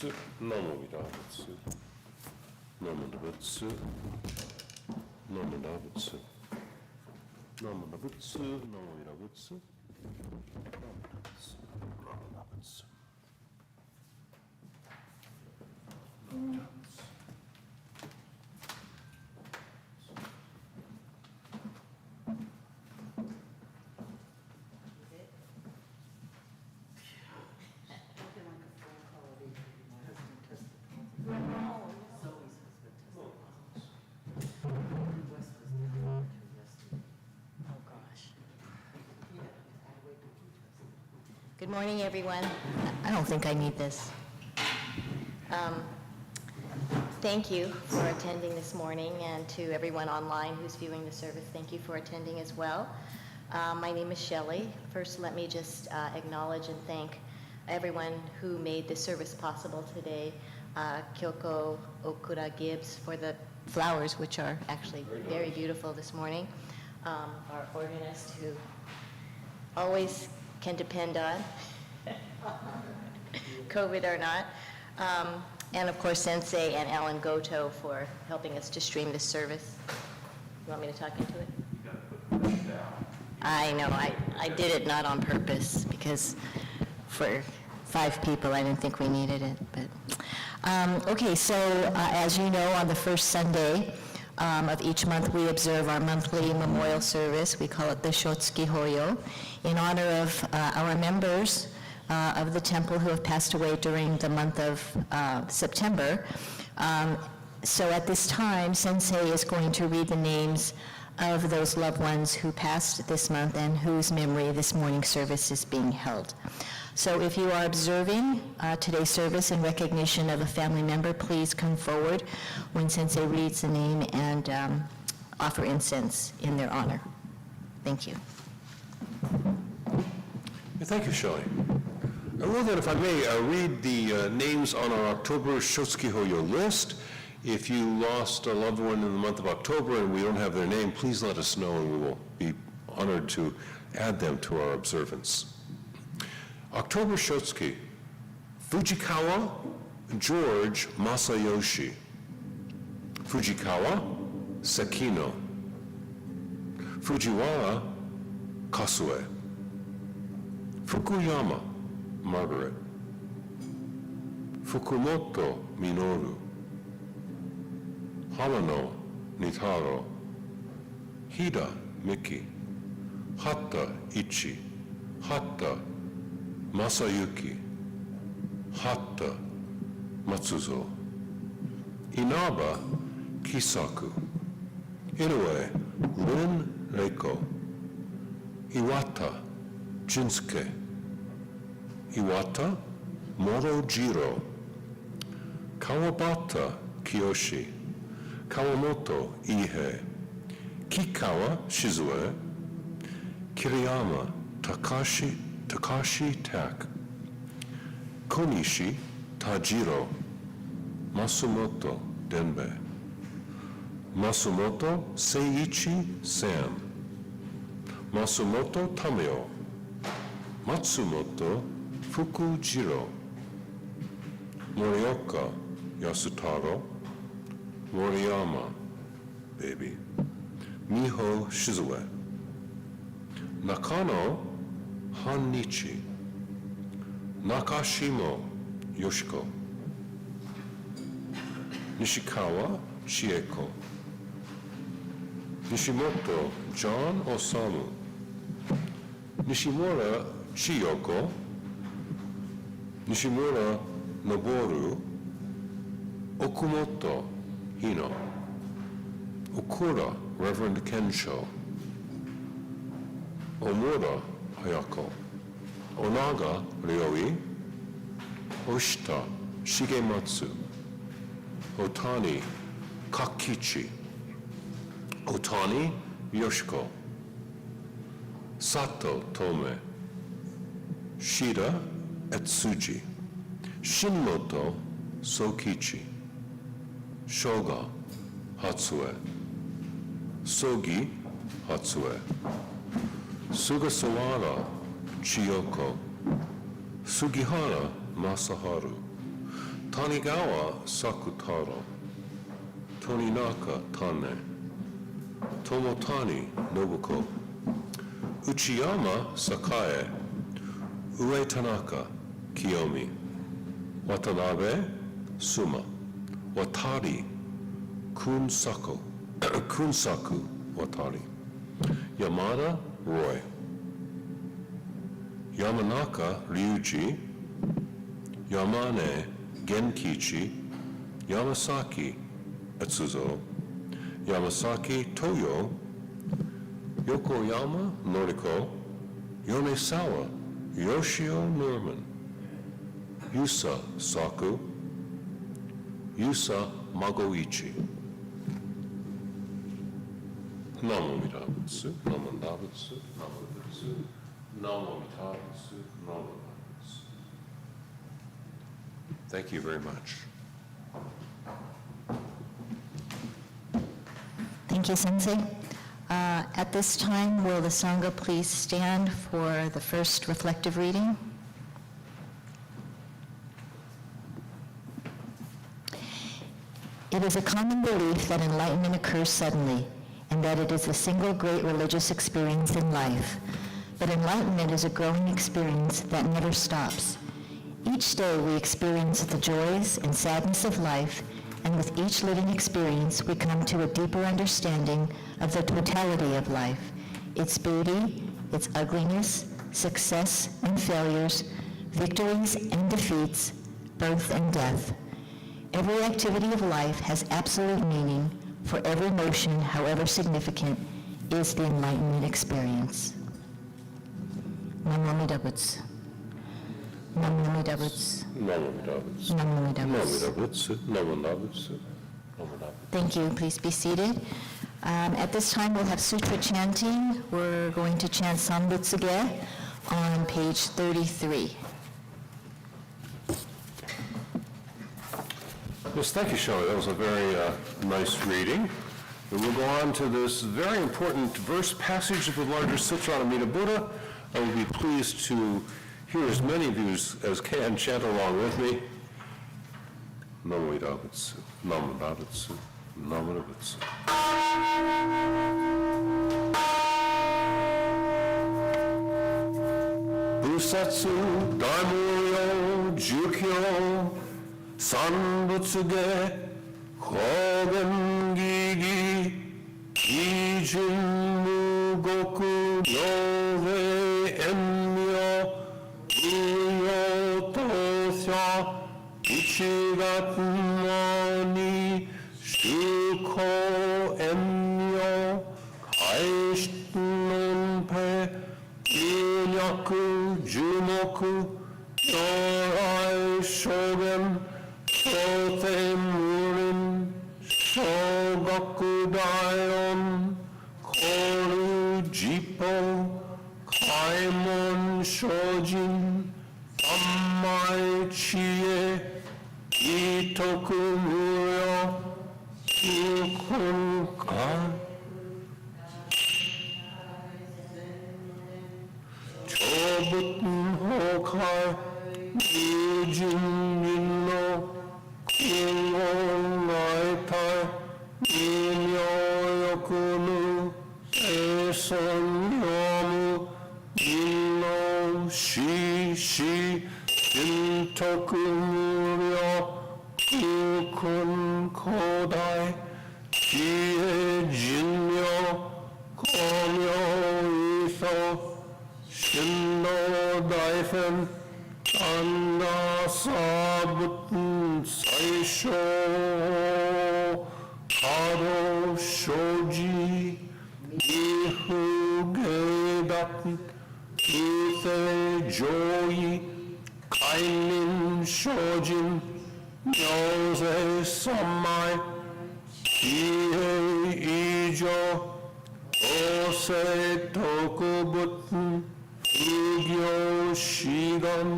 Butsu, Namo Vida Butsu, Namo Da Butsu, Namo Da Butsu, Namo Da Butsu, Namo Vida Butsu, Namo Da Butsu, Namo Da Butsu. Good morning, everyone. I don't think I need this. Thank you for attending this morning, and to everyone online who's viewing the service, thank you for attending as well. My name is Shelley. First, let me just acknowledge and thank everyone who made this service possible today. Kyoko Okura Gibbs for the flowers, which are actually very beautiful this morning. Our organist who always can depend on, COVID or not. And of course, Sensei and Alan Goto for helping us to stream this service. You want me to talk into it? You gotta put that down. I know, I did it not on purpose, because for 5 people, I didn't think we needed it, but. Okay, so as you know, on the first Sunday of each month, we observe our monthly memorial service. We call it the Shotsuki Hoyo, in honor of our members of the temple who have passed away during the month of September. So at this time, Sensei is going to read the names of those loved ones who passed this month and whose memory this morning's service is being held. So if you are observing today's service in recognition of a family member, please come forward when Sensei reads the name and offer incense in their honor. Thank you. Thank you, Shelley. I will then, if I may, read the names on our October Shotsuki Hoyo list. If you lost a loved one in the month of October and we don't have their name, please let us know and we will be honored to add them to our observance. October Shotsuki, Fujikawa George Masayoshi. Fujikawa Sekino. Fujiwara Kasue. Fukuyama Margaret. Fukumoto Minoru. Hamano Nitaro. Hida Miki. Hatta Ichi. Hatta Masayuki. Hatta Matsuzo. Inaba Kisaku. Inoue Lin Reiko. Iwata Jinsuke. Iwata Morojiro. Kawabata Kiyoshi. Kawamoto Ihe. Kikawa Shizue. Kiriyama Takashi Tak. Konishi Tajiro. Masumoto Denbe. Masumoto Seiichi Sam. Masumoto Tamio. Matsumoto Fukujiro. Morioka Yasutaro. Moriyama Baby. Miho Shizue. Nakano Hannichi. Nakashimo Yoshiko. Nishikawa Chieko. Nishimoto John Osamu. Nishimura Chiyoko. Nishimura Noboru. Okumoto Hino. Okura Reverend Kansho. Omura Hayako. Onaga Ryoi. Oshita Shigematsu. Otani Kakichi. Otani Yoshiko. Sato Tome. Shida Etsuji. Shinmoto Sokichi. Shoga Hatsue. Sogi Hatsue. Sugasawara Chiyoko. Sugihara Masaharu. Tanigawa Sakutaro, Toninaka Tane, Tomotani Nobuko, Uchiyama Sakae, Ue Tanaka Kiyomi, Watanabe Suma, Watari Kunsaku Watari, Yamada Roy, Yamanaka Ryuji, Yamane Genkichi, Yamasaki Etsuzo, Yamasaki Toyo, Yokoyama Noriko, Yonesawa Yoshio Norman, Yusa Saku, Yusa Magoichi. Namo Mittabutsu, Namo Dabbutsu, Namo Butsu, Namo Mittabutsu, Namo Dabbutsu. Thank you very much. Thank you, Sensei. At this time, will the Sangha please stand for the first reflective reading? It is a common belief that enlightenment occurs suddenly, and that it is the single great religious experience in life. But enlightenment is a growing experience that never stops. Each day we experience the joys and sadness of life, and with each living experience we come to a deeper understanding of the totality of life, its beauty, its ugliness, success and failures, victories and defeats, birth and death. Every activity of life has absolute meaning, for every motion, however significant, is the enlightenment experience. Namo Amida Butsu. Namo Amida Butsu. Namo Mittabutsu, Namo Amida Namo Butsu. Mittabutsu, Namo Dabbutsu, Namo Dabbutsu. Thank you. Please be seated. At this time, we'll have Sutra chanting. We're going to chant San Butsu Ge on page 33. Yes, thank you, Shelley. That was a very nice reading. And we'll go on to this very important verse passage of the larger Sutra on Amida Buddha. I will be pleased to hear as many of you as can chant along with me. Namo Dabbutsu, Namo Dabbutsu, Namo Dabbutsu. Busatsu Daimyo Jukyo San Butsu Ge Kogen Gigi Ijun Mugoku Nove Enmyo Uyo Tosya Ichigatmani Shuko Enmyo Kaishtunpe Inyaku Jumoku Yorai Shogen Kote Murin Shogaku Daion Koru Jippo Kaimon Shojin Sammai Chie Itoku Muryo Ukun Kai Chobutun Hokai Nijin Ninno Kungon Naitai Ninyo Yokunu Eson Yomu Ninno Shi Shintoku Muryo Ukun Kodai Chie Jinyo Komyo Iso Shinno Daifen Anda Sabutun Saisho Kado Shoji Ihu Gedat Ise Joyi Kainin Shojin Nyose Samai Kie Ijo Ose Tokubutun Ugyo Shigan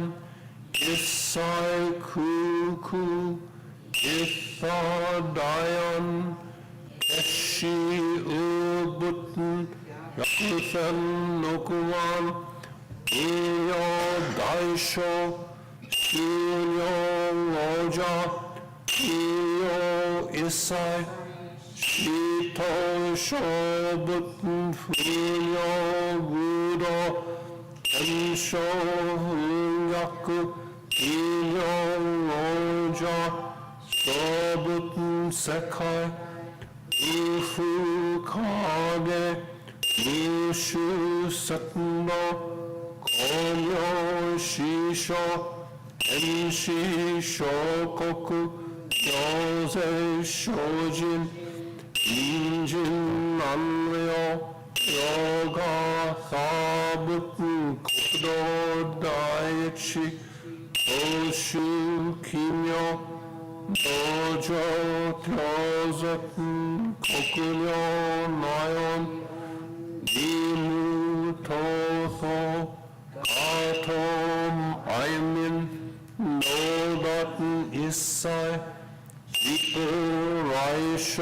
Isai Kuku Itha Dayan Keshi Ubutun Yakusen Nokuman Iyo Daisho 신용어자 이요 이사이 시토쇼붓 훈여구도 펜쇼 흥약구 인용어자 소붓 세카이 우후카게 무슈satno 고묘시쇼 엠시쇼코쿠 요세쇼진 인진난려 요가 사붓 고도다이치 도슈키며 도저 펴섯 코쿠녀 나연 니무토소 가톰 아이민 노닷 이사이 이쁘라이쇼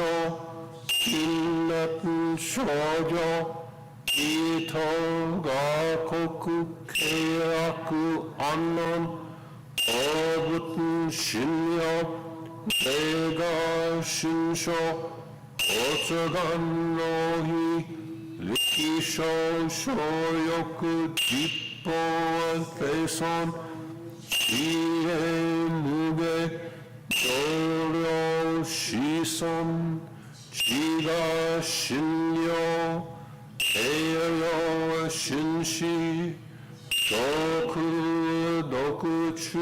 일렛 쇼조 이토가코쿠 케야쿠 안논 어붓 신력 내가 신쇼 어쩌간노히 리키쇼 쇼요쿠 기뻐한테선 지혜 무게 조려 시선 지가 신려 대여 신시 도쿠 도쿠추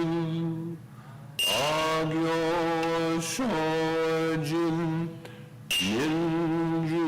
악요 쇼진 민주국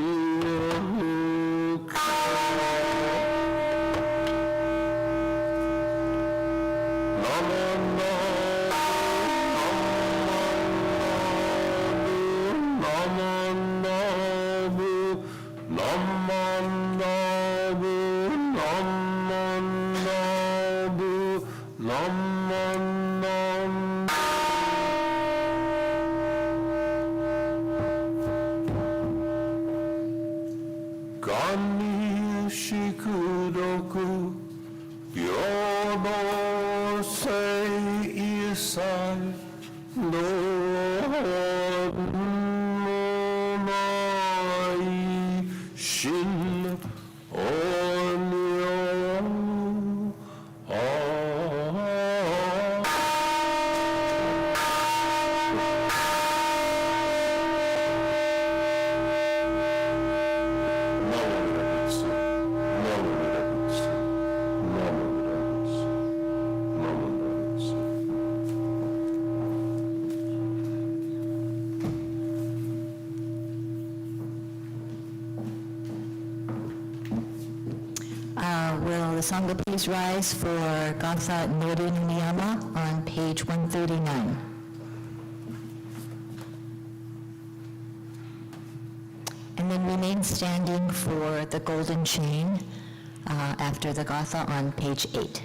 간이시구도구 요도세 이사이 노나이 신 온요 Will the Sangha please rise for Gatha Nori Miyama on page 139? And then remain standing for the golden chain after the Gatha on page 8.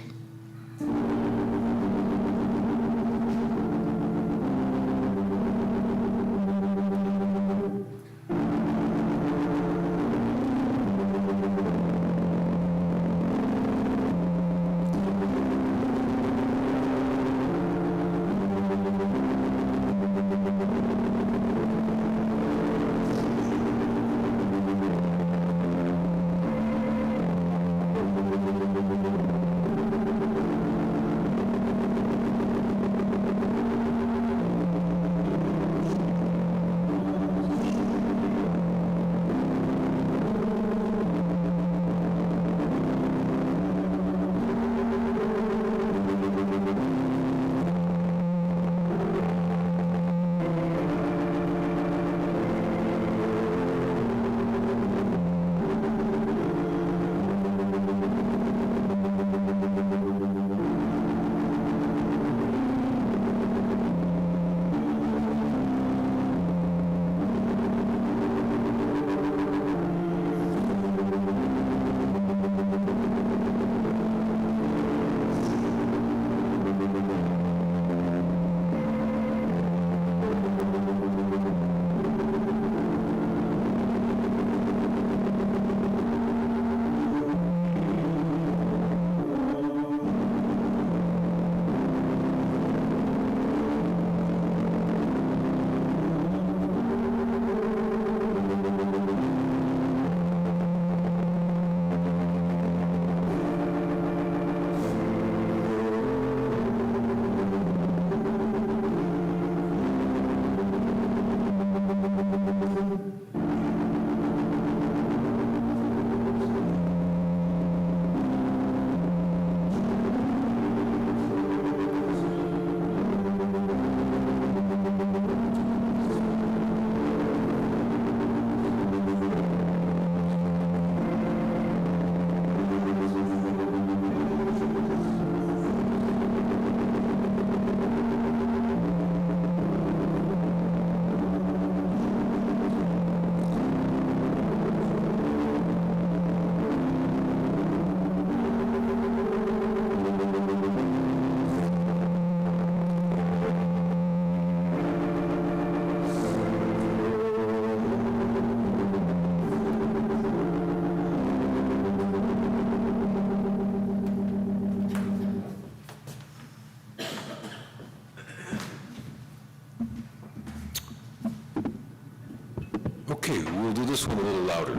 Okay, we'll do this one a little louder.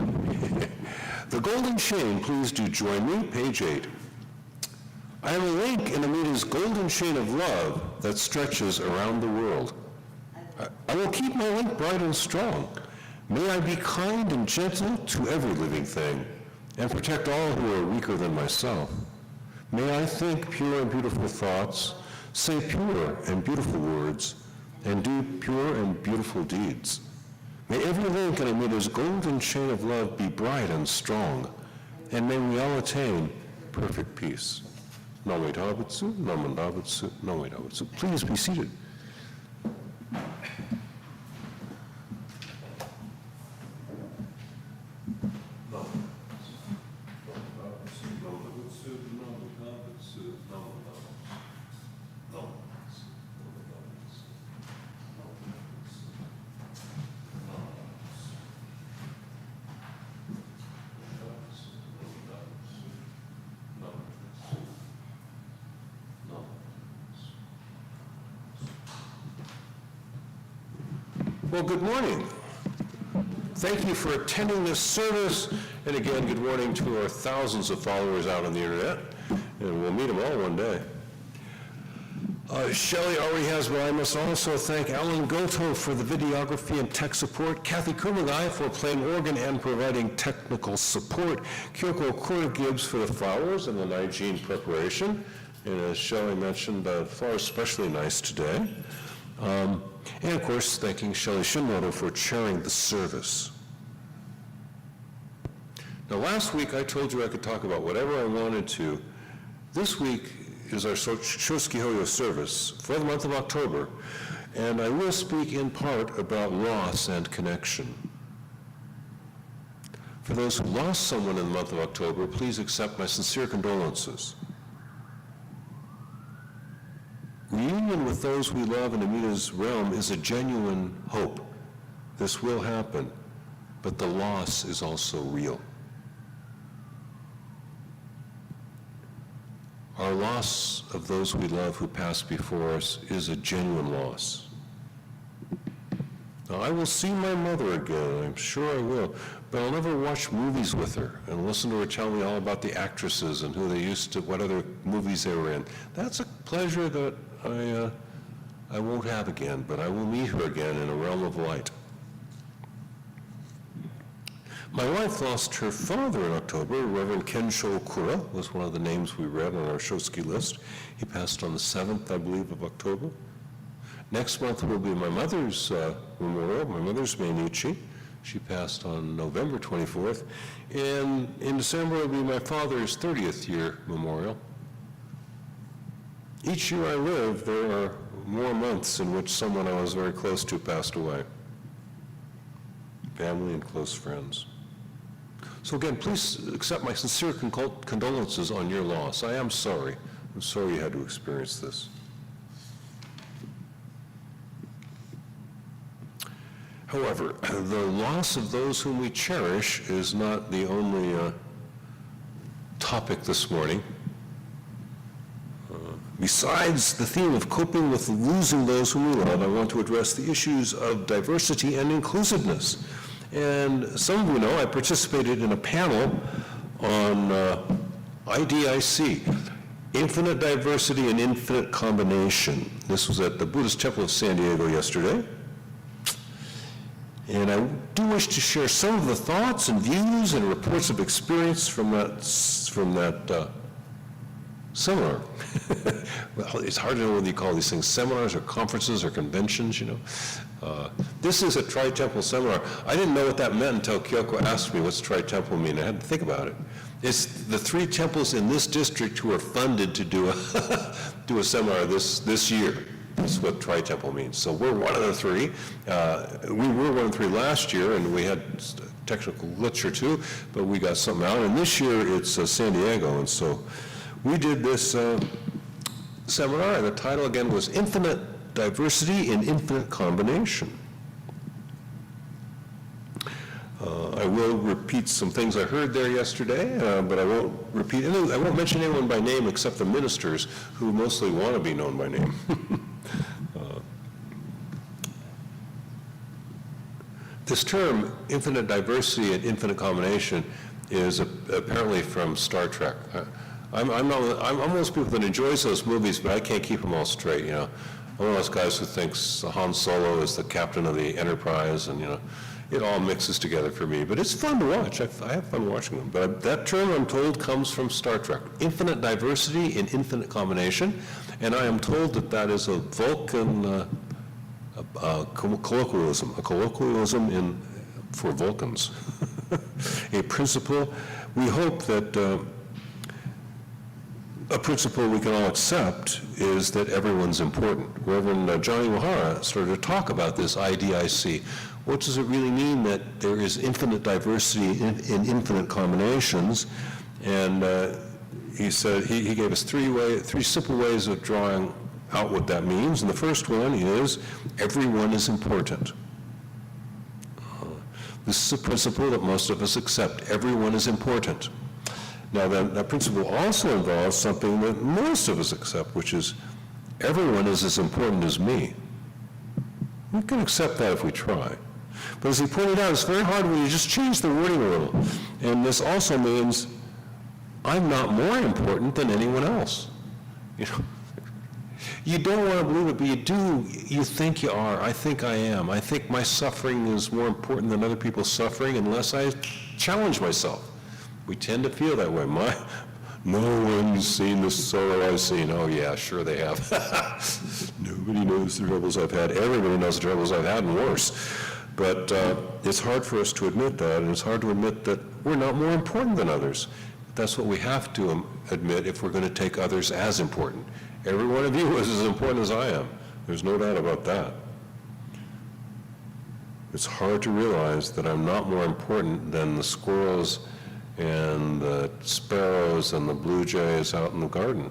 The golden chain, please do join me, page 8. I am a link in Amita's golden chain of love that stretches around the world. I will keep my link bright and strong. May I be kind and gentle to every living thing, and protect all who are weaker than myself. May I think pure and beautiful thoughts, say pure and beautiful words, and do pure and beautiful deeds. May every link in Amita's golden chain of love be bright and strong, and may we all attain perfect peace. Namo Tabbutsu, Namo Tabbutsu, Namo Tabbutsu. Please be seated. Well, good morning. Thank you for attending this service. And again, good morning to our thousands of followers out on the internet. And we'll meet them all one day. Shelley already has, but I must also thank Alan Goto for the videography and tech support, Kathy Kumagai for playing organ and providing technical support, Kyoko Gibbs for the flowers and the hygiene preparation. And as Shelley mentioned, the flower is especially nice today. And of course, thanking Shelley Shimoto for chairing the service. Now, last week I told you I could talk about whatever I wanted to. This week is our Shotsuki Hoyo service for the month of October, and I will speak in part about loss and connection. For those who lost someone in the month of October, please accept my sincere condolences. Reunion with those we love in Amita's realm is a genuine hope. This will happen, but the loss is also real. Our loss of those we love who passed before us is a genuine loss. Now, I will see my mother again, I'm sure I will, but I'll never watch movies with her and listen to her tell me all about the actresses and who they used to, what other movies they were in. That's a pleasure that I won't have again, but I will meet her again in a realm of light. My wife lost her father in October. Reverend Kansho Kura was one of the names we read on our Shotsuki list. He passed on the 7th, I believe, of October. Next month will be my mother's memorial, my mother's Meinichi. She passed on November 24th. And in December will be my father's 30th year memorial. Each year I live, there are more months in which someone I was very close to passed away. Family and close friends. So again, please accept my sincere condolences on your loss. I am sorry. I'm sorry you had to experience this. However, the loss of those whom we cherish is not the only topic this morning. Besides the theme of coping with losing those whom we love, I want to address the issues of diversity and inclusiveness. And some of you know I participated in a panel on IDIC, Infinite Diversity and Infinite Combination. This was at the Buddhist Temple of San Diego yesterday. And I do wish to share some of the thoughts and views and reports of experience from that seminar. Well, it's hard to know whether you call these things seminars or conferences or conventions, you know. This is a Tri-Temple seminar. I didn't know what that meant until Kyoko asked me, what's Tri-Temple mean? I had to think about it. It's the 3 temples in this district who are funded to do a seminar this year. That's what Tri-Temple means. So we're one of the 3. We were one of the 3 last year, and we had technical glitch or 2, but we got something out. And this year it's San Diego, and so we did this seminar, and the title again was Infinite Diversity in Infinite Combination. I will repeat some things I heard there yesterday, but I won't mention anyone by name except the ministers who mostly want to be known by name. This term, infinite diversity and infinite combination, is apparently from Star Trek. I'm one of those people that enjoys those movies, but I can't keep them all straight, you know. I'm one of those guys who thinks Han Solo is the captain of the Enterprise, and, you know, it all mixes together for me. But it's fun to watch. I have fun watching them. But that term, I'm told, comes from Star Trek. Infinite diversity and infinite combination. And I am told that that is a Vulcan colloquialism, for Vulcans. A principle. We hope that a principle we can all accept is that everyone's important. Reverend Johnny Wahara started to talk about this IDIC. What does it really mean that there is infinite diversity in infinite combinations? And he said he gave us three simple ways of drawing out what that means. And the first one is everyone is important. This is a principle that most of us accept. Everyone is important. Now, that principle also involves something that most of us accept, which is everyone is as important as me. We can accept that if we try. But as he pointed out, it's very hard when you just change the wording a little. And this also means I'm not more important than anyone else. You know, you don't want to believe it, but you do. You think you are. I think I am. I think my suffering is more important than other people's suffering unless I challenge myself. We tend to feel that way. No one's seen the sorrow I've seen. Oh yeah, sure they have. Nobody knows the troubles I've had. Everybody knows the troubles I've had and worse. But it's hard for us to admit that, and it's hard to admit that we're not more important than others. That's what we have to admit if we're going to take others as important. Every one of you is as important as I am. There's no doubt about that. It's hard to realize that I'm not more important than the squirrels and the sparrows and the blue jays out in the garden.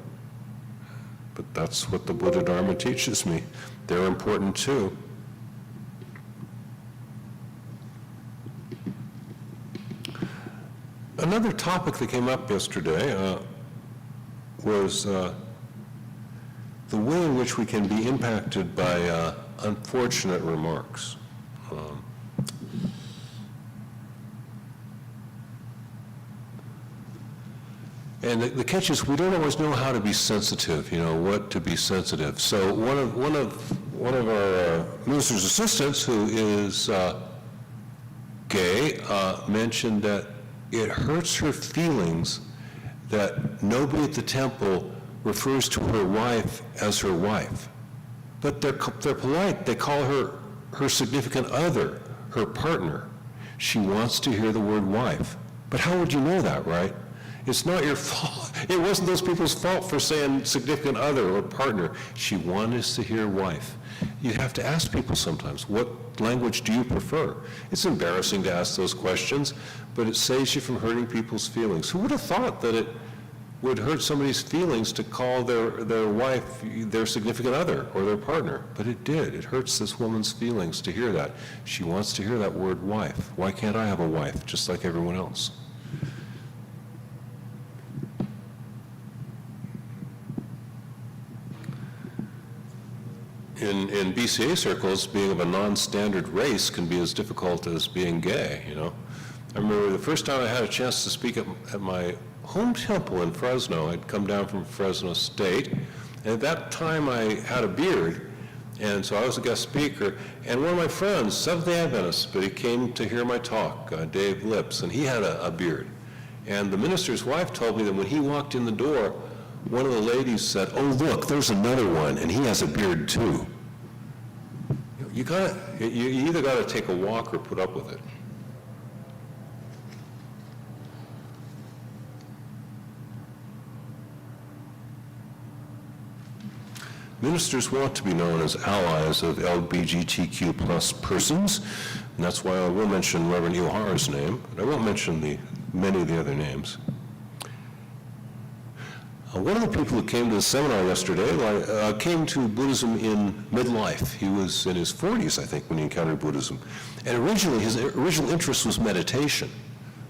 But that's what the Buddha Dharma teaches me. They're important too. Another topic that came up yesterday was the way in which we can be impacted by unfortunate remarks. And the catch is we don't always know how to be sensitive, you know, what to be sensitive. So one of our minister's assistants, who is gay, mentioned that it hurts her feelings that nobody at the temple refers to her wife as her wife. But they're polite. They call her significant other, her partner. She wants to hear the word wife. But how would you know that, right? It's not your fault. It wasn't those people's fault for saying significant other or partner. She wanted us to hear wife. You have to ask people sometimes, what language do you prefer? It's embarrassing to ask those questions, but it saves you from hurting people's feelings. Who would have thought that it would hurt somebody's feelings to call their wife their significant other or their partner? But it did. It hurts this woman's feelings to hear that. She wants to hear that word wife. Why can't I have a wife just like everyone else? In BCA circles, being of a non-standard race can be as difficult as being gay, you know. I remember the first time I had a chance to speak at my home temple in Fresno. I'd come down from Fresno State, and at that time I had a beard, and so I was a guest speaker, and one of my friends, Seventh-day Adventist, but he came to hear my talk, Dave Lips, and he had a beard. And the minister's wife told me that when he walked in the door, one of the ladies said, "Oh, look, there's another one, and he has a beard too." You either got to take a walk or put up with it. Ministers want to be known as allies of LGBTQ plus persons, and that's why I will mention Reverend Ihara's name, but I won't mention many of the other names. One of the people who came to the seminar yesterday came to Buddhism in midlife. He was in his 40s, I think, when he encountered Buddhism. And originally, his original interest was meditation.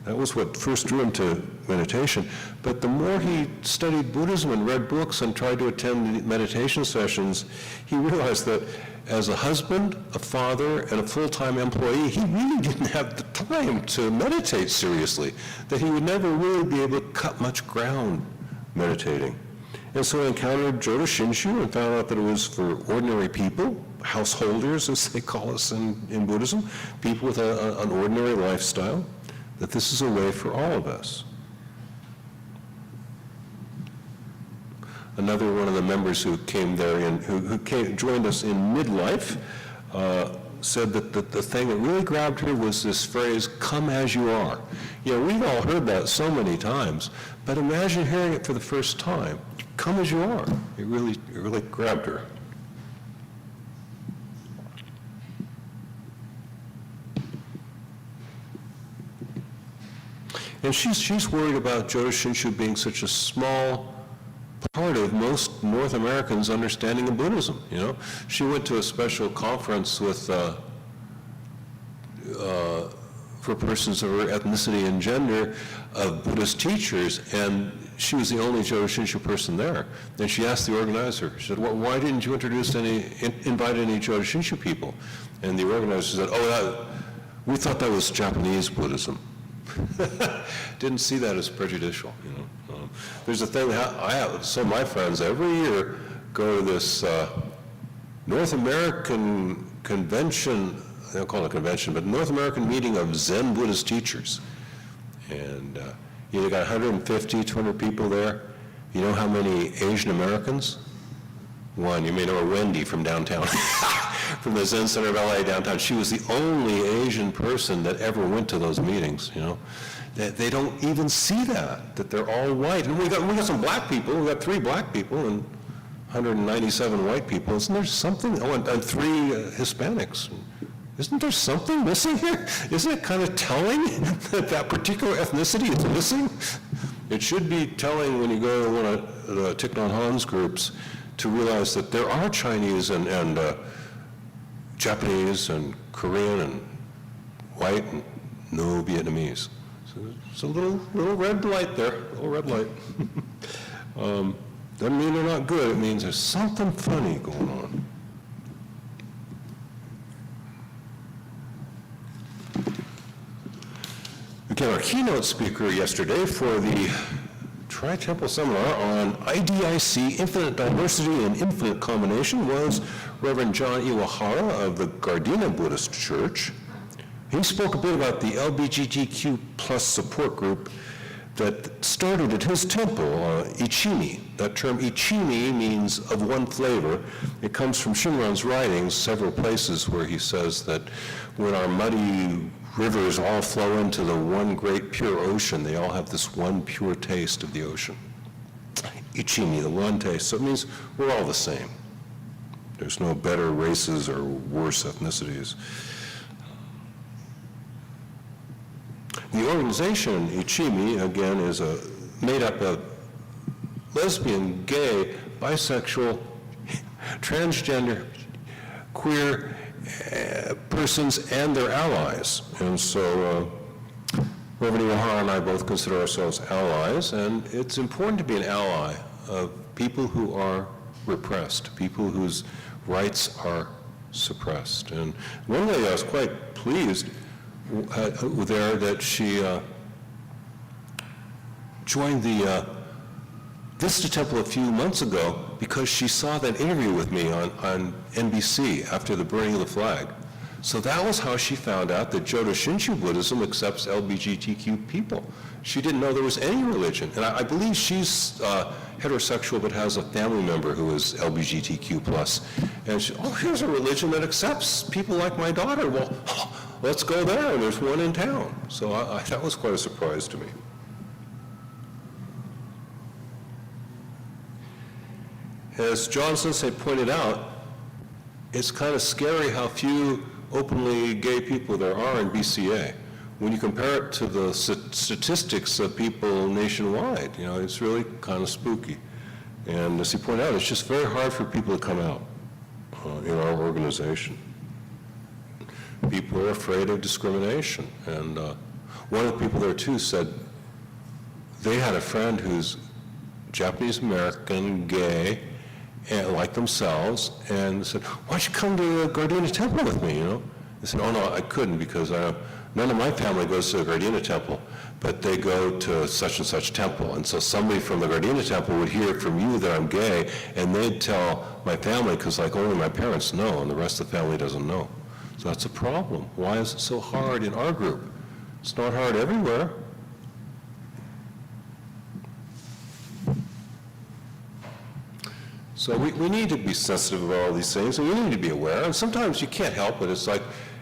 That was what first drew him to meditation. But the more he studied Buddhism and read books and tried to attend meditation sessions, he realized that as a husband, a father, and a full-time employee, he really didn't have the time to meditate seriously, that he would never really be able to cut much ground meditating. And so he encountered Jodo Shinshu and found out that it was for ordinary people, householders, as they call us in Buddhism, people with an ordinary lifestyle, that this is a way for all of us. Another one of the members who came there and joined us in midlife said that the thing that really grabbed her was this phrase, "come as you are." You know, we've all heard that so many times, but imagine hearing it for the first time. Come as you are. It really grabbed her. And she's worried about Jodo Shinshu being such a small part of most North Americans' understanding of Buddhism. You know, she went to a special conference with for persons of her ethnicity and gender of Buddhist teachers, and she was the only Jodo Shinshu person there. And she asked the organizer, she said, "Well, why didn't you invite any Jodo Shinshu people?" And the organizer said, we thought that was Japanese Buddhism. Didn't see that as prejudicial, you know. There's a thing, some of my friends every year go to this North American convention, they don't call it a convention, but North American meeting of Zen Buddhist teachers. And you got 150, 200 people there. You know how many Asian Americans? One. You may know Wendy from downtown, from the Zen Center of LA downtown. She was the only Asian person that ever went to those meetings, you know. They don't even see that they're all white. And we got some black people. We got 3 black people and 197 white people. Isn't there something? Oh, and 3 Hispanics. Isn't there something missing here? Isn't it kind of telling that that particular ethnicity is missing? It should be telling when you go to one of the Thich Nhat Hanh's groups to realize that there are Chinese and Japanese and Korean and white and no Vietnamese. So it's a little red light there, a little red light. Doesn't mean they're not good, it means there's something funny going on. Again, our keynote speaker yesterday for the Tri-Temple Seminar on IDIC, Infinite Diversity and Infinite Combination, was Reverend John Iwahara of the Gardena Buddhist Church. He spoke a bit about the LGBTQ plus support group that started at his temple, Ichimi. That term Ichimi means of one flavor. It comes from Shinran's writings, several places where he says that when our muddy rivers all flow into the one great pure ocean, they all have this one pure taste of the ocean. Ichimi, the one taste. So it means we're all the same. There's no better races or worse ethnicities. The organization, Ichimi, again, is made up of lesbian, gay, bisexual, transgender, queer persons and their allies. And so Reverend Iwahara and I both consider ourselves allies, and it's important to be an ally of people who are repressed, people whose rights are suppressed. And one lady I was quite pleased there that she joined the Vista Temple a few months ago because she saw that interview with me on NBC after the burning of the flag. So that was how she found out that Jodo Shinshu Buddhism accepts LGBTQ people. She didn't know there was any religion. And I believe she's heterosexual but has a family member who is LGBTQ plus. And she, here's a religion that accepts people like my daughter. Well, let's go there, and there's one in town. So that was quite a surprise to me. As John Sensei pointed out, it's kind of scary how few openly gay people there are in BCA. When you compare it to the statistics of people nationwide, you know, it's really kind of spooky. And as he pointed out, it's just very hard for people to come out in our organization. People are afraid of discrimination, and One of the people there too said they had a friend who's Japanese American, gay, and like themselves, and said, "Why don't you come to the Gardena Temple with me?" They said, "Oh no, I couldn't because none of my family goes to the Gardena Temple, but they go to such and such temple, and so somebody from the Gardena Temple would hear from you that I'm gay, and they'd tell my family because like only my parents know, and the rest of the family doesn't know." So that's a problem. Why is it so hard in our group? It's not hard everywhere. So we need to be sensitive about all these things, and we need to be aware. And sometimes you can't help it. It's like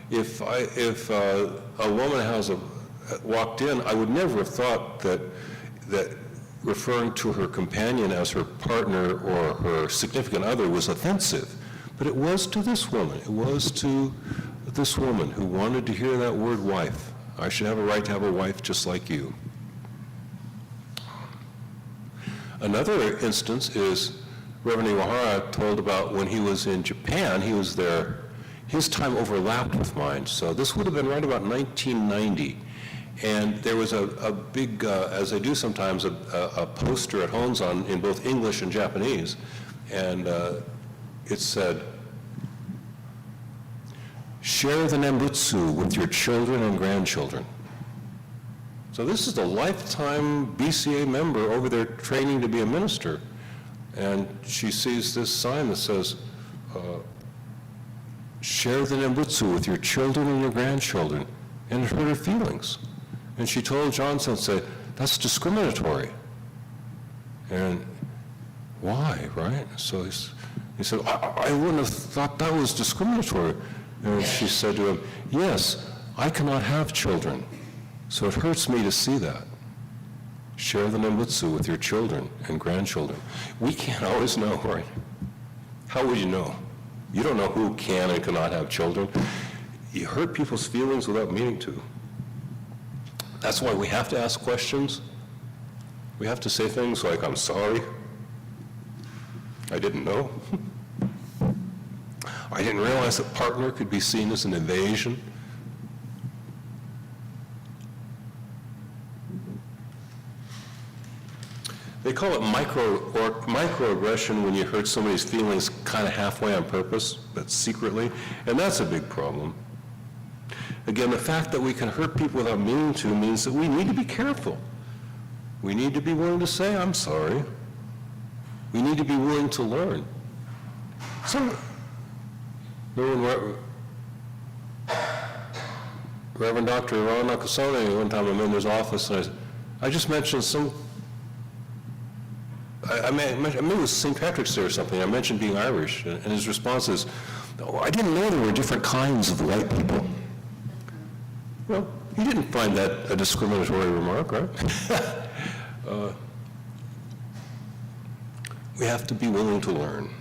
if a woman walked in, I would never have thought that referring to her companion as her partner or her significant other was offensive. But it was to this woman. It was to this woman who wanted to hear that word wife. I should have a right to have a wife just like you. Another instance is Reverend Iwahara told about when he was in Japan. He was there, his time overlapped with mine, so this would have been right about 1990. And there was a big, as I do sometimes, a poster at Honzon in both English and Japanese, and it said, "Share the Nembutsu with your children and grandchildren." So this is a lifetime BCA member over there training to be a minister. And she sees this sign that says, "Share the Nembutsu with your children and your grandchildren," and it hurt her feelings. And she told Johnson, said, "That's discriminatory." And why, right? So he said, I wouldn't have thought that was discriminatory. And she said to him, "Yes, I cannot have children, so it hurts me to see that. Share the Nembutsu with your children and grandchildren." We can't always know, right? How would you know? You don't know who can and cannot have children. You hurt people's feelings without meaning to. That's why we have to ask questions. We have to say things like, "I'm sorry. I didn't know. I didn't realize that partner could be seen as an invasion." They call it microaggression when you hurt somebody's feelings kind of halfway on purpose, but secretly, and that's a big problem. Again, the fact that we can hurt people without meaning to means that we need to be careful. We need to be willing to say, "I'm sorry." We need to be willing to learn. Reverend Dr. Ron Nakasone, one time I'm in his office, and I just mentioned I mean, it was St. Patrick's Day or something. I mentioned being Irish, and his response is, "Oh, I didn't know there were different kinds of white people." Well, he didn't find that a discriminatory remark, right? We have to be willing to learn.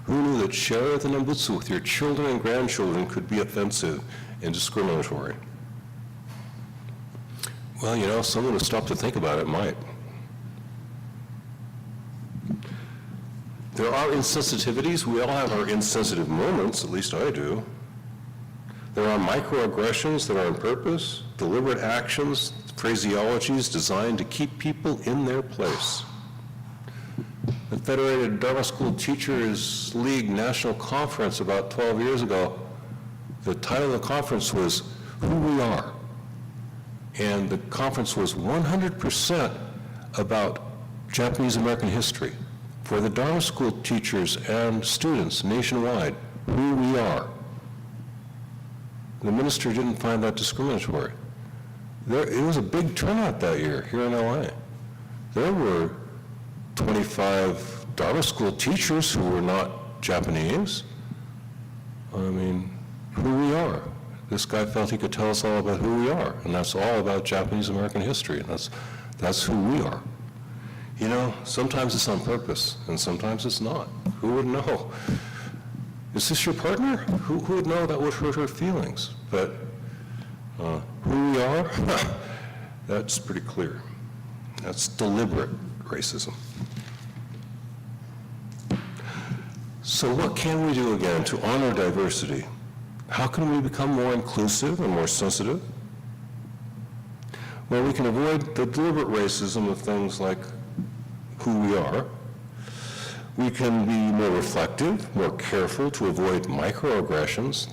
Who knew that share the Nembutsu with your children and grandchildren could be offensive and discriminatory? Well, someone who stopped to think about it might. There are insensitivities. We all have our insensitive moments, at least I do. There are microaggressions that are on purpose, deliberate actions, phraseologies designed to keep people in their place. The Federated Dharma School Teachers League National Conference about 12 years ago, the title of the conference was "Who We Are." And the conference was 100% about Japanese American history. For the Dharma School teachers and students nationwide, who we are. The minister didn't find that discriminatory. It was a big turnout that year here in LA. There were 25 Dharma School teachers who were not Japanese. I mean, who we are. This guy felt he could tell us all about who we are, and that's all about Japanese American history, and that's who we are. Sometimes it's on purpose, and sometimes it's not. Who would know? Is this your partner? Who would know that would hurt her feelings? But who we are, that's pretty clear. That's deliberate racism. So what can we do again to honor diversity? How can we become more inclusive and more sensitive? Well, we can avoid the deliberate racism of things like who we are. We can be more reflective, more careful to avoid microaggressions.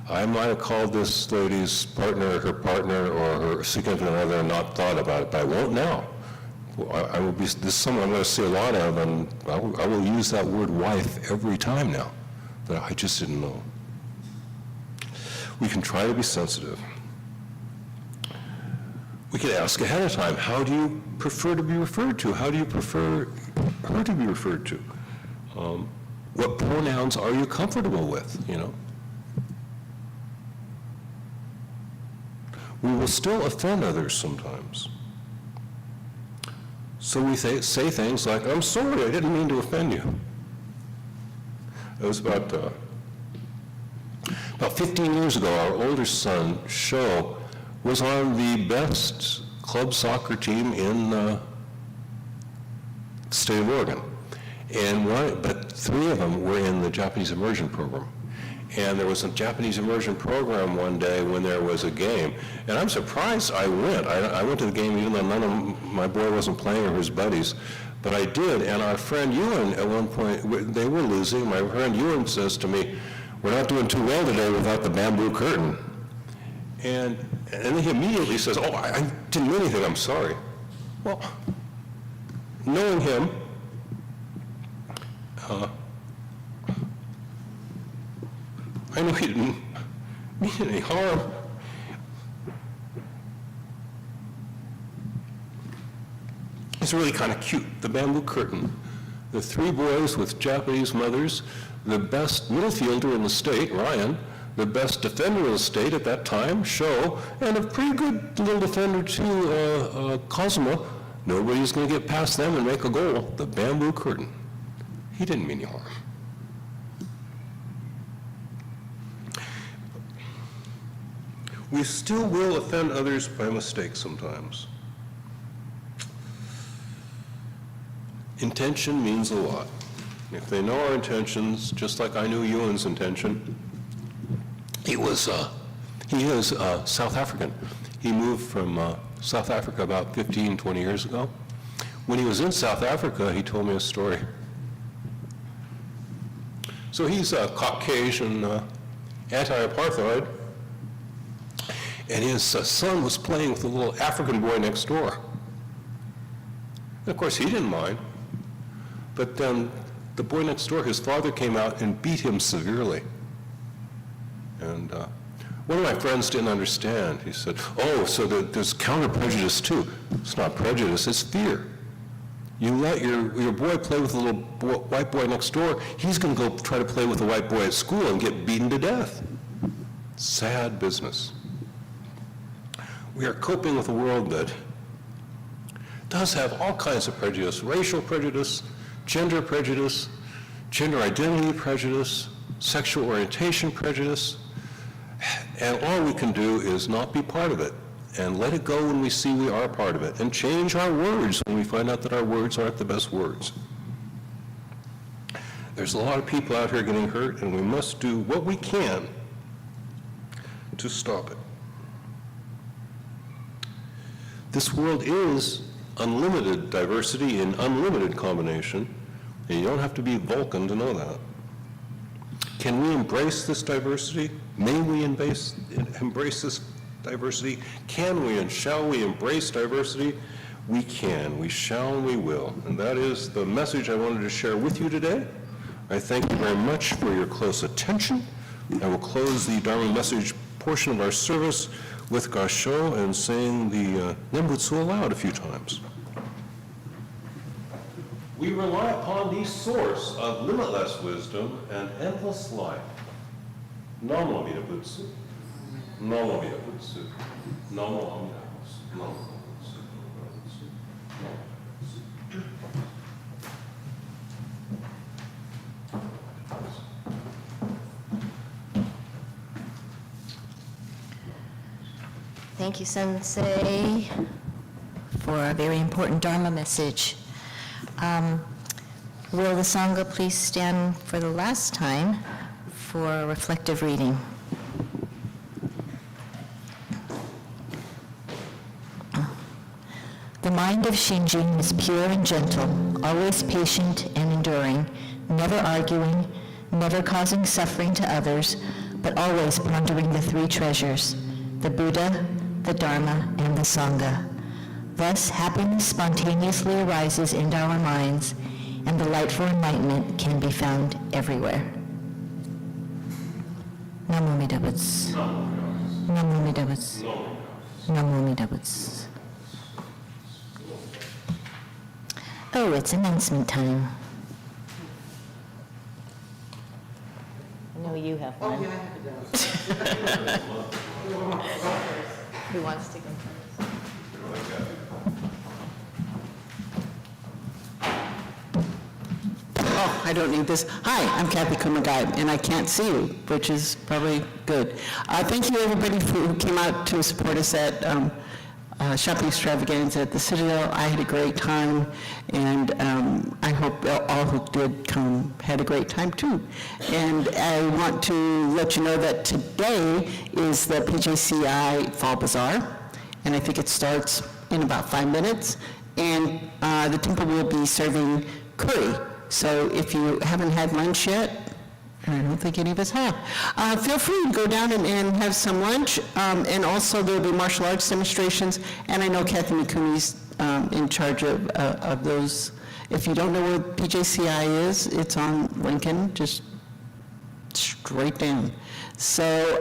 I might have called this lady's partner her partner or her significant other and not thought about it, but I won't now. I will be, this is something I'm going to see a lot of, and I will use that word wife every time now, that I just didn't know. We can try to be sensitive. We could ask ahead of time, how do you prefer to be referred to? How do you prefer her to be referred to? What pronouns are you comfortable with, you know? We will still offend others sometimes. So we say things like, I'm sorry, I didn't mean to offend you. It was about 15 years ago, our older son, Sho, was on the best club soccer team in the state of Oregon. But 3 of them were in the Japanese immersion program. And there was a Japanese immersion program one day when there was a game. And I'm surprised I went. I went to the game even though my boy wasn't playing or his buddies. But I did, and our friend Ewan, at one point, they were losing. My friend Ewan says to me, we're not doing too well today without the bamboo curtain. And then he immediately says, oh, I didn't do anything, I'm sorry. Well, knowing him, I knew he didn't mean any harm. It's really kind of cute, the bamboo curtain. The 3 boys with Japanese mothers, the best middle fielder in the state, Ryan, the best defender in the state at that time, Sho, and a pretty good little defender too, Cosmo. Nobody's going to get past them and make a goal. The bamboo curtain. He didn't mean any harm. We still will offend others by mistake sometimes. Intention means a lot. If they know our intentions, just like I knew Ewan's intention, he is South African. He moved from South Africa about 15, 20 years ago. When he was in South Africa, he told me a story. So he's a Caucasian anti-apartheid, and his son was playing with a little African boy next door. And of course, he didn't mind. But then the boy next door, his father came out and beat him severely. And one of my friends didn't understand. He said, oh, so there's counter-prejudice too. It's not prejudice, it's fear. You let your boy play with a little white boy next door, he's going to go try to play with a white boy at school and get beaten to death. Sad business. We are coping with a world that does have all kinds of prejudice, racial prejudice, gender identity prejudice, sexual orientation prejudice, and all we can do is not be part of it and let it go when we see we are part of it and change our words when we find out that our words aren't the best words. There's a lot of people out here getting hurt, and we must do what we can to stop it. This world is unlimited diversity in unlimited combination, and you don't have to be Vulcan to know that. Can we embrace this diversity? May we embrace this diversity? Can we and shall we embrace diversity? We can, we shall, and we will. And that is the message I wanted to share with you today. I thank you very much for your close attention. I will close the Dharma Message portion of our service with Kansho and saying the Nembutsu aloud a few times. We rely upon the source of limitless wisdom and endless life. Namo Amida Butsu. Namo Amida Butsu. Namo Amida Butsu. Namo Amida Butsu. Thank you, Sensei, for a very important Dharma message. Will the Sangha please stand for the last time for reflective reading. The mind of Shinjin is pure and gentle, always patient and enduring, never arguing, never causing suffering to others, but always pondering the three treasures, the Buddha, the Dharma, and the Sangha. Thus, happiness spontaneously arises into our minds, and the light for enlightenment can be found everywhere. Namo Amida Butsu. Namo Amida Butsu. Namo Amida Butsu. Oh, it's announcement time. I know you have one. Who wants to go first? Oh, I don't need this. Hi, I'm Kathy Kumagai, and I can't see you, which is probably good. Thank you, everybody, who came out to support us at Shopping Extravaganza at the Citadel. I had a great time, and I hope all who did come had a great time, too. And I want to let you know that today is the PJCI Fall Bazaar, and I think it starts in about 5 minutes, and the temple will be serving curry. So if you haven't had lunch yet, and I don't think any of us have, feel free to go down and have some lunch. And also there will be martial arts demonstrations, and I know Kathy Mikuni's in charge of those. If you don't know where PJCI is, it's on Lincoln, just straight down. So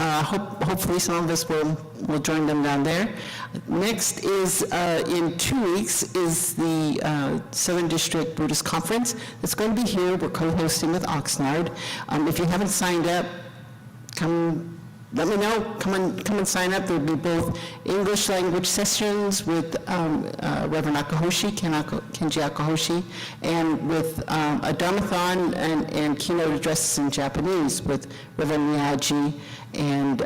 hopefully some of us will join them down there. Next is, in 2 weeks, is the Southern District Buddhist Conference. It's going to be here. We're co-hosting with Oxnard. If you haven't signed up, come, let me know. Come and sign up. There'll be both English language sessions with Reverend Akahoshi, Kenji Akahoshi, and with a Dharmathon and keynote addresses in Japanese with Reverend Miyagi and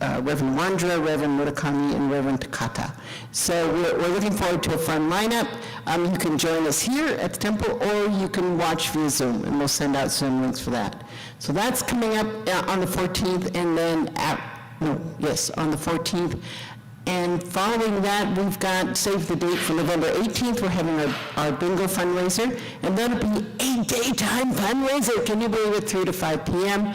Reverend Wandra, Reverend Murakami, and Reverend Takata. So we're looking forward to a fun lineup. You can join us here at the temple, or you can watch via Zoom, and we'll send out Zoom links for that. So that's coming up on the 14th, and then on the 14th. And following that, we've got, save the date for November 18th, we're having our bingo fundraiser, and that'll be a daytime fundraiser. Can you believe it? 3 to 5 p.m.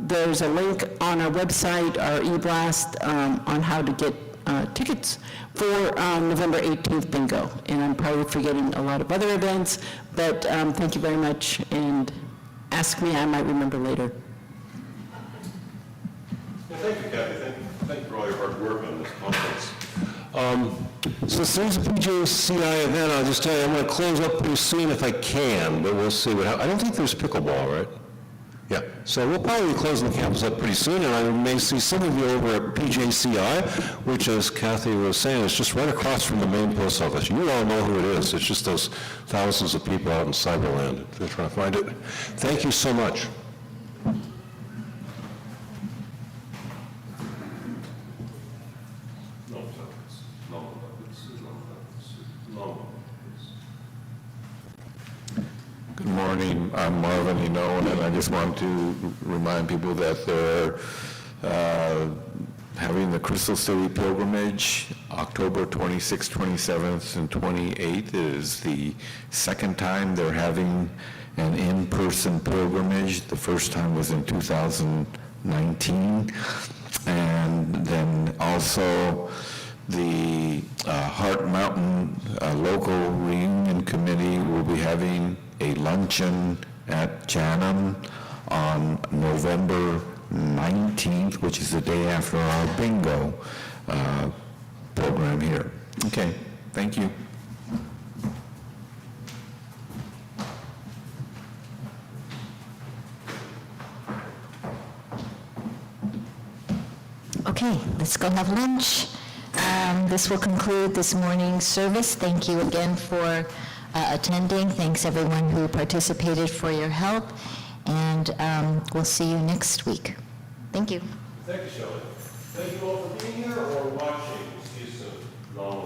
There's a link on our website, our e-blast, on how to get tickets for November 18th bingo. And I'm probably forgetting a lot of other events, but thank you very much, and ask me, I might remember later. Well, thank you, Kathy. Thank you for all your hard work on this conference. Since there's a PJCI event, I'll just tell you, I'm going to close up pretty soon if I can, but we'll see what happens. I don't think there's pickleball, right? Yeah, so we'll probably be closing the campus up pretty soon, and I may see some of you over at PJCI, which, as Kathy was saying, is just right across from the main post office. You all know who it is. It's just those thousands of people out in Cyberland. They're trying to find it. Thank you so much. Good morning. I'm Marvin Inone, and I just want to remind people that they're having the Crystal City Pilgrimage October 26th, 27th, and 28th. It is the second time they're having an in-person pilgrimage. The first time was in 2019. And then also the Heart Mountain Local Reunion Committee will be having a luncheon at Janum on November 19th, which is the day after our bingo program here. Okay, thank you. Okay, let's go have lunch. This will conclude this morning's service. Thank you again for attending. Thanks everyone who participated for your help, and we'll see you next week. Thank you. Thank you, Shelley. Thank you all for being here or watching. See you soon. No.